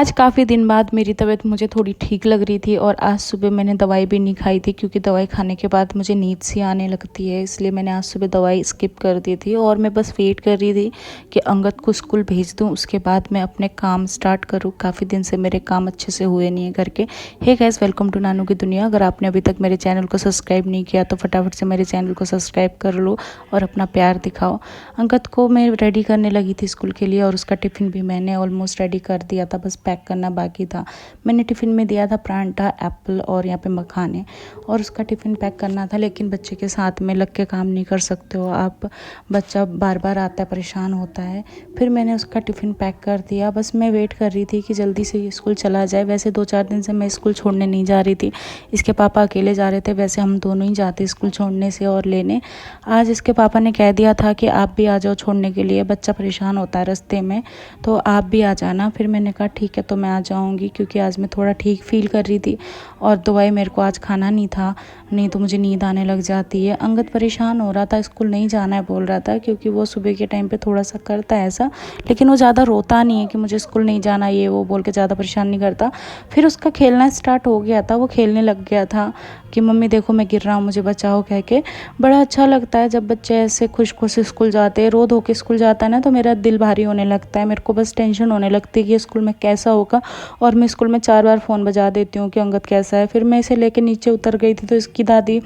आज काफ़ी दिन बाद मेरी तबीयत मुझे थोड़ी ठीक लग रही थी और आज सुबह मैंने दवाई भी नहीं खाई थी क्योंकि दवाई खाने के बाद मुझे नींद सी आने लगती है, इसलिए मैंने आज सुबह दवाई स्किप कर दी थी और मैं बस वेट कर रही थी कि अंगद को स्कूल भेज दूं, उसके बाद मैं अपने काम स्टार्ट करूं। काफ़ी दिन से मेरे काम अच्छे से हुए नहीं है घर के। हे गाइस, वेलकम टू नानू की दुनिया। अगर आपने अभी तक मेरे चैनल को सब्सक्राइब नहीं किया तो फटाफट से मेरे चैनल को सब्सक्राइब कर लो और अपना प्यार दिखाओ। अंगद को मैं रेडी करने लगी थी स्कूल के लिए और उसका टिफ़िन भी मैंने ऑलमोस्ट रेडी कर दिया था, बस पैक करना बाकी था। मैंने टिफ़िन में दिया था परांठा, एप्पल और यहाँ पे मखाने, और उसका टिफ़िन पैक करना था। लेकिन बच्चे के साथ में लग के काम नहीं कर सकते हो आप, बच्चा बार बार आता है, परेशान होता है। फिर मैंने उसका टिफ़िन पैक कर दिया। बस मैं वेट कर रही थी कि जल्दी से स्कूल चला जाए। वैसे 2-4 दिन से मैं स्कूल छोड़ने नहीं जा रही थी, इसके पापा अकेले जा रहे थे। वैसे हम दोनों ही जाते स्कूल छोड़ने से और लेने। आज इसके पापा ने कह दिया था कि आप भी आ जाओ छोड़ने के लिए, बच्चा परेशान होता है रास्ते में, तो आप भी आ जाना। फिर मैंने कहा ठीक है, तो मैं आ जाऊंगी, क्योंकि आज मैं थोड़ा ठीक फील कर रही थी और दवाई मेरे को आज खाना नहीं था, नहीं तो मुझे नींद आने लग जाती है। अंगद परेशान हो रहा था, स्कूल नहीं जाना है बोल रहा था, क्योंकि वो सुबह के टाइम पे थोड़ा सा करता है ऐसा, लेकिन वो ज़्यादा रोता नहीं है कि मुझे स्कूल नहीं जाना, ये वो बोल के ज़्यादा परेशान नहीं करता। फिर उसका खेलना स्टार्ट हो गया था, वो खेलने लग गया था कि मम्मी देखो मैं गिर रहा हूँ, मुझे बचाओ कह के। बड़ा अच्छा लगता है जब बच्चे ऐसे खुश खुश स्कूल जाते हैं। रो धो के स्कूल जाता है ना, तो मेरा दिल भारी होने लगता है। मेरे को बस टेंशन होने लगती है कि स्कूल में कैसा होगा, और मैं स्कूल में 4 बार फ़ोन बजा देती हूँ कि अंगद कैसा है। फिर मैं इसे लेके नीचे उतर गई थी तो इसकी दादी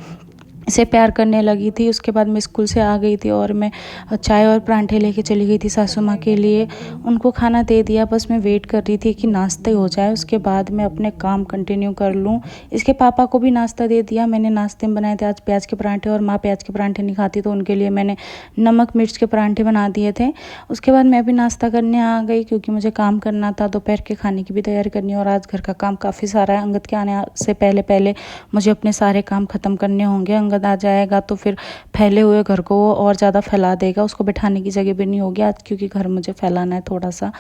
इसे प्यार करने लगी थी। उसके बाद मैं स्कूल से आ गई थी और मैं चाय और परांठे लेके चली गई थी सासू माँ के लिए। उनको खाना दे दिया, बस मैं वेट कर रही थी कि नाश्ता हो जाए, उसके बाद मैं अपने काम कंटिन्यू कर लूँ। इसके पापा को भी नाश्ता दे दिया। मैंने नाश्ते में बनाए थे आज प्याज के परांठे, और माँ प्याज के परांठे नहीं खाती तो उनके लिए मैंने नमक मिर्च के परांठे बना दिए थे। उसके बाद मैं भी नाश्ता करने आ गई, क्योंकि मुझे काम करना था, दोपहर के खाने की भी तैयारी करनी है और आज घर का काम काफ़ी सारा है। अंगद के आने से पहले पहले मुझे अपने सारे काम ख़त्म करने होंगे। अंगद आ जाएगा तो फिर फैले हुए घर को और ज़्यादा फैला देगा, उसको बिठाने की जगह भी नहीं होगी आज, क्योंकि घर मुझे फैलाना है थोड़ा सा।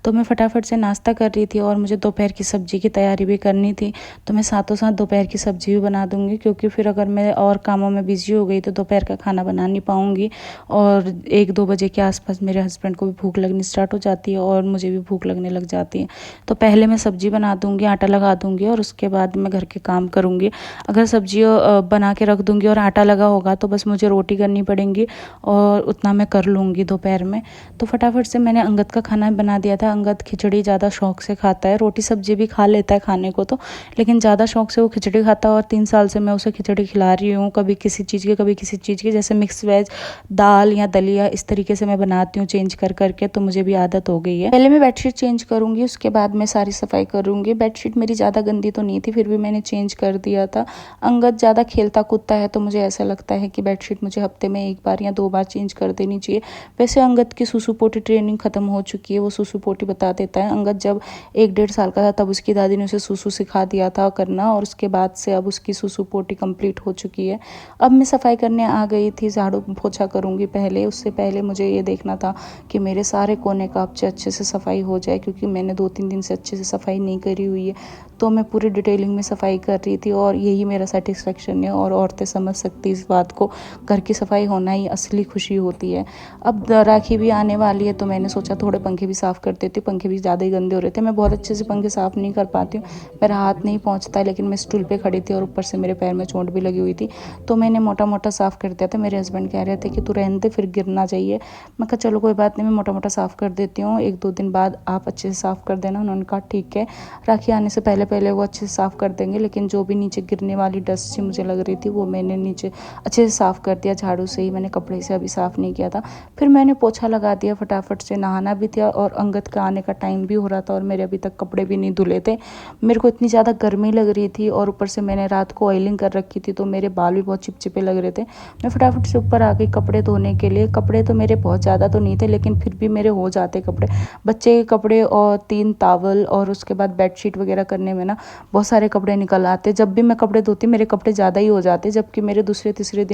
तो मैं फटाफट से नाश्ता कर रही थी और मुझे दोपहर की सब्ज़ी की तैयारी भी करनी थी, तो मैं साथों साथ दोपहर की सब्ज़ी भी बना दूँगी, क्योंकि फिर अगर मैं और कामों में बिज़ी हो गई तो दोपहर का खाना बना नहीं पाऊँगी। और 1-2 बजे के आसपास मेरे हस्बैंड को भी भूख लगनी स्टार्ट हो जाती है और मुझे भी भूख लगने लग जाती है। तो पहले मैं सब्ज़ी बना दूँगी, आटा लगा दूँगी और उसके बाद मैं घर के काम करूँगी। अगर सब्ज़ी बना के रख दूँगी और आटा लगा होगा तो बस मुझे रोटी करनी पड़ेगी, और उतना मैं कर लूँगी दोपहर में। तो फटाफट से मैंने अंगद का खाना बना दिया था। अंगद खिचड़ी ज़्यादा शौक से खाता है, रोटी सब्जी भी खा लेता है खाने को तो, लेकिन ज़्यादा शौक से वो खिचड़ी खाता है। और 3 साल से मैं उसे खिचड़ी खिला रही हूँ, कभी किसी चीज़ की कभी किसी चीज़ की, जैसे मिक्स वेज, दाल या दलिया, इस तरीके से मैं बनाती हूँ चेंज कर करके, तो मुझे भी आदत हो गई है। पहले मैं बेडशीट चेंज करूँगी, उसके बाद मैं सारी सफाई करूँगी। बेडशीट मेरी ज़्यादा गंदी तो नहीं थी, फिर भी मैंने चेंज कर दिया था। अंगद ज़्यादा खेलता कूदता है तो मुझे ऐसा लगता है कि बेडशीट मुझे हफ्ते में 1 बार या 2 बार चेंज कर देनी चाहिए। वैसे अंगद की सुसु पोटी ट्रेनिंग ख़त्म हो चुकी है, वो सुसु पोटी बता देता है। अंगद जब 1-1.5 साल का था तब उसकी दादी ने उसे सुसु सिखा दिया था करना, और उसके बाद से अब उसकी सुसु पोटी कंप्लीट हो चुकी है। अब मैं सफाई करने आ गई थी, झाड़ू पोछा करूँगी पहले। उससे पहले मुझे ये देखना था कि मेरे सारे कोने का अच्छे से सफाई हो जाए, क्योंकि मैंने 2-3 दिन से अच्छे से सफाई नहीं करी हुई है। तो मैं पूरी डिटेलिंग में सफाई कर रही थी और यही मेरा सेटिस्फेक्शन है, और औरतें समझ सकती इस बात को। घर की सफाई होना ही असली खुशी होती है। अब राखी भी आने वाली है तो मैंने सोचा थोड़े पंखे भी साफ़ कर देती हूँ। पंखे भी ज़्यादा ही गंदे हो रहे थे। मैं बहुत अच्छे से पंखे साफ़ नहीं कर पाती हूँ, मेरा हाथ नहीं पहुँचता है, लेकिन मैं स्टूल पे खड़ी थी और ऊपर से मेरे पैर में चोट भी लगी हुई थी, तो मैंने मोटा मोटा साफ़ कर दिया था। मेरे हस्बैंड कह रहे थे कि तू रहने दे, फिर गिरना चाहिए। मैं कहा चलो कोई बात नहीं, मैं मोटा मोटा साफ़ कर देती हूँ, 1-2 दिन बाद आप अच्छे से साफ़ कर देना। उन्होंने कहा ठीक है। राखी आने से पहले पहले वो अच्छे से साफ़ कर देंगे, लेकिन जो भी नीचे गिरने वाली डस्ट सी मुझे लग रही थी वो मैंने नीचे अच्छे से साफ़ कर दिया झाड़ू से ही, मैंने कपड़े से अभी साफ़ नहीं किया था। फिर मैंने पोछा लगा दिया फटाफट से। नहाना भी था और अंगद का आने का टाइम भी हो रहा था और मेरे अभी तक कपड़े भी नहीं धुले थे। मेरे को इतनी ज़्यादा गर्मी लग रही थी और ऊपर से मैंने रात को ऑयलिंग कर रखी थी, तो मेरे बाल भी बहुत चिपचिपे लग रहे थे। मैं फटाफट से ऊपर आ गई कपड़े धोने के लिए। कपड़े तो मेरे बहुत ज़्यादा तो नहीं थे, लेकिन फिर भी मेरे हो जाते कपड़े। बच्चे के कपड़े और 3 टॉवल और उसके बाद बेडशीट वगैरह करने में ना बहुत सारे कपड़े निकल आते। जब भी मैं कपड़े धोती मेरे कपड़े ज़्यादा ही हो जाते, जबकि मेरे दूसरे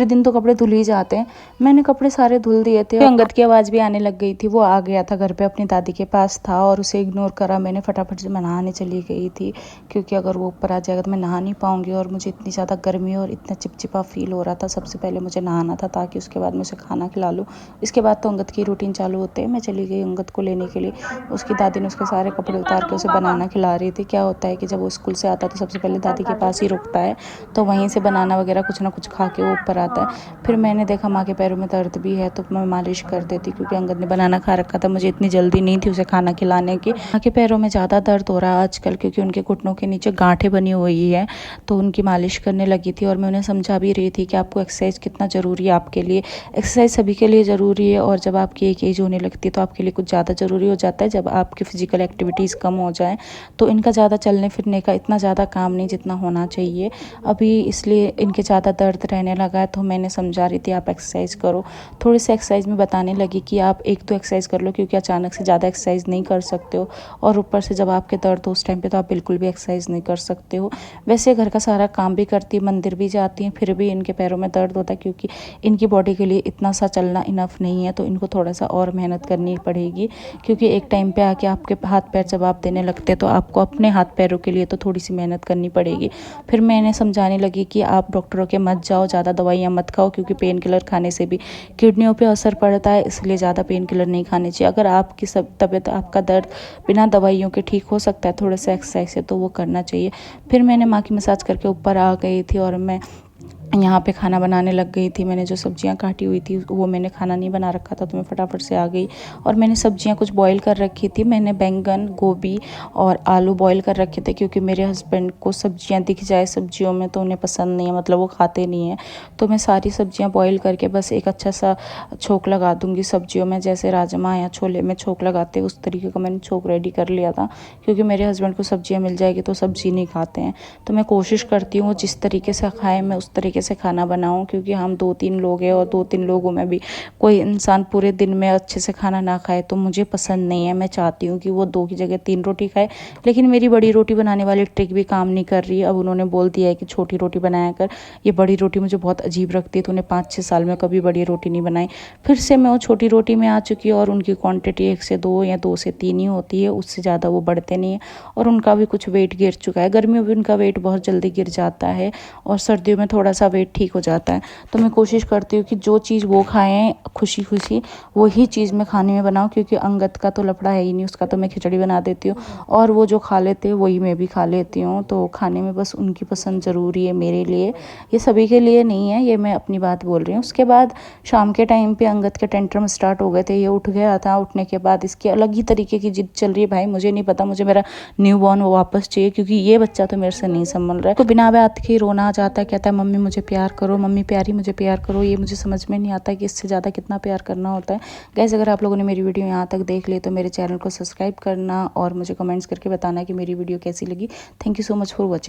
दिन तो कपड़े धुल ही जाते हैं। मैंने कपड़े सारे धुल दिए थे। अंगद की आवाज़ भी आने लग गई थी, वो आ गया था घर पे, अपनी दादी के पास था और उसे इग्नोर करा मैंने। फटाफट से मैं नहाने चली गई थी, क्योंकि अगर वो ऊपर आ जाएगा तो मैं नहा नहीं पाऊंगी और मुझे इतनी ज़्यादा गर्मी और इतना चिपचिपा फील हो रहा था। सबसे पहले मुझे नहाना था ताकि उसके बाद मैं उसे खाना खिला लूँ। इसके बाद तो अंगद की रूटीन चालू होते हैं। मैं चली गई अंगद को लेने के लिए। उसकी दादी ने उसके सारे कपड़े उतार के उसे बनाना खिला रही थी। क्या होता है कि जब वो स्कूल से आता है तो सबसे पहले दादी के पास ही रुकता है, तो वहीं से बनाना वगैरह कुछ ना कुछ खा के वो ऊपर आता है। फिर मैंने देखा माँ के पैरों में दर्द भी है तो मैं मालिश कर देती, क्योंकि अंगद ने बनाना खा रखा था। मुझे इतनी जल्दी नहीं थी उसे खाना खिलाने की। माँ के पैरों में ज़्यादा दर्द हो रहा है आजकल, क्योंकि उनके घुटनों के नीचे गांठें बनी हुई है, तो उनकी मालिश करने लगी थी। और मैं उन्हें समझा भी रही थी कि आपको एक्सरसाइज कितना ज़रूरी है आपके लिए। एक्सरसाइज सभी के लिए ज़रूरी है, और जब आपकी एक एज होने लगती है तो आपके लिए कुछ ज़्यादा ज़रूरी हो जाता है। जब आपकी फिजिकल एक्टिविटीज़ कम हो जाए तो इनका ज़्यादा चलने फिरने का इतना ज़्यादा काम नहीं जितना होना चाहिए अभी, इसलिए इनके ज़्यादा दर्द रहने लगा है। तो मैंने समझा रही थी आप एक्सरसाइज करो। थोड़ी सी एक्सरसाइज में बताने लगी कि आप एक तो एक्सरसाइज कर लो, क्योंकि अचानक से ज़्यादा एक्सरसाइज नहीं कर सकते हो, और ऊपर से जब आपके दर्द हो उस टाइम पे तो आप बिल्कुल भी एक्सरसाइज नहीं कर सकते हो। वैसे घर का सारा काम भी करती, मंदिर भी जाती हैं, फिर भी इनके पैरों में दर्द होता है, क्योंकि इनकी बॉडी के लिए इतना सा चलना इनफ नहीं है। तो इनको थोड़ा सा और मेहनत करनी पड़ेगी, क्योंकि एक टाइम पे आके आपके हाथ पैर जवाब देने लगते हैं, तो आपको अपने हाथ पैरों के लिए तो थोड़ी सी मेहनत करनी पड़ेगी। फिर मैंने समझाने लगी कि आप डॉक्टरों के मत जाओ, ज़्यादा दवाइयाँ मत खाओ, क्योंकि पेन किलर खाने से भी किडनियों पे असर पड़ता है, इसलिए ज़्यादा पेन किलर नहीं खाने चाहिए। अगर आपकी सब तबीयत, आपका दर्द बिना दवाइयों के ठीक हो सकता है थोड़ा सा एक्सरसाइज से, तो वो करना चाहिए। फिर मैंने माँ की मसाज करके ऊपर आ गई थी और मैं यहाँ पे खाना बनाने लग गई थी। मैंने जो सब्जियाँ काटी हुई थी वो मैंने खाना नहीं बना रखा था, तो मैं फटाफट से आ गई। और मैंने सब्जियाँ कुछ बॉईल कर रखी थी। मैंने बैंगन, गोभी और आलू बॉईल कर रखे थे, क्योंकि मेरे हस्बैंड को सब्जियाँ दिख जाए सब्जियों में तो उन्हें पसंद नहीं है, मतलब वो खाते नहीं हैं। तो मैं सारी सब्जियाँ बॉईल करके बस एक अच्छा सा छोंक लगा दूँगी सब्जियों में, जैसे राजमा या छोले में छोंक लगाते उस तरीके का मैंने छोंक रेडी कर लिया था, क्योंकि मेरे हस्बैंड को सब्जियाँ मिल जाएगी तो सब्जी नहीं खाते हैं। तो मैं कोशिश करती हूँ जिस तरीके से खाएँ मैं उस तरीके से खाना बनाऊं, क्योंकि हम 2-3 लोग हैं और 2-3 लोगों में भी कोई इंसान पूरे दिन में अच्छे से खाना ना खाए तो मुझे पसंद नहीं है। मैं चाहती हूँ कि वो 2 की जगह 3 रोटी खाए, लेकिन मेरी बड़ी रोटी बनाने वाली ट्रिक भी काम नहीं कर रही है। अब उन्होंने बोल दिया है कि छोटी रोटी बनाया कर। ये बड़ी रोटी मुझे बहुत अजीब लगती है, तो उन्हें 5-6 साल में कभी बड़ी रोटी नहीं बनाई। फिर से मैं वो छोटी रोटी में आ चुकी हूँ, और उनकी क्वांटिटी 1 से 2 या 2 से 3 ही होती है, उससे ज़्यादा वो बढ़ते नहीं है। और उनका भी कुछ वेट गिर चुका है। गर्मियों में उनका वेट बहुत जल्दी गिर जाता है और सर्दियों में थोड़ा सा वेट ठीक हो जाता है। तो मैं कोशिश करती हूँ कि जो चीज़ वो खाएं खुशी खुशी वही चीज़ मैं खाने में बनाऊँ, क्योंकि अंगद का तो लफड़ा है ही नहीं, उसका तो मैं खिचड़ी बना देती हूँ और वो जो खा लेते हैं वही मैं भी खा लेती हूँ। तो खाने में बस उनकी पसंद ज़रूरी है मेरे लिए, ये सभी के लिए नहीं है, ये मैं अपनी बात बोल रही हूँ। उसके बाद शाम के टाइम पे अंगद के टेंट्रम स्टार्ट हो गए थे। ये उठ गया था, उठने के बाद इसकी अलग ही तरीके की जिद चल रही है। भाई मुझे नहीं पता, मुझे मेरा न्यू बॉर्न वो वापस चाहिए, क्योंकि ये बच्चा तो मेरे से नहीं संभल रहा है। तो बिना बात के रोना आ जाता है, कहता है मम्मी मुझे प्यार करो, मम्मी प्यारी मुझे प्यार करो। ये मुझे समझ में नहीं आता कि इससे ज़्यादा कितना प्यार करना होता है। गाइस अगर आप लोगों ने मेरी वीडियो यहाँ तक देख ली तो मेरे चैनल को सब्सक्राइब करना और मुझे कमेंट्स करके बताना कि मेरी वीडियो कैसी लगी। Thank you so much for watching.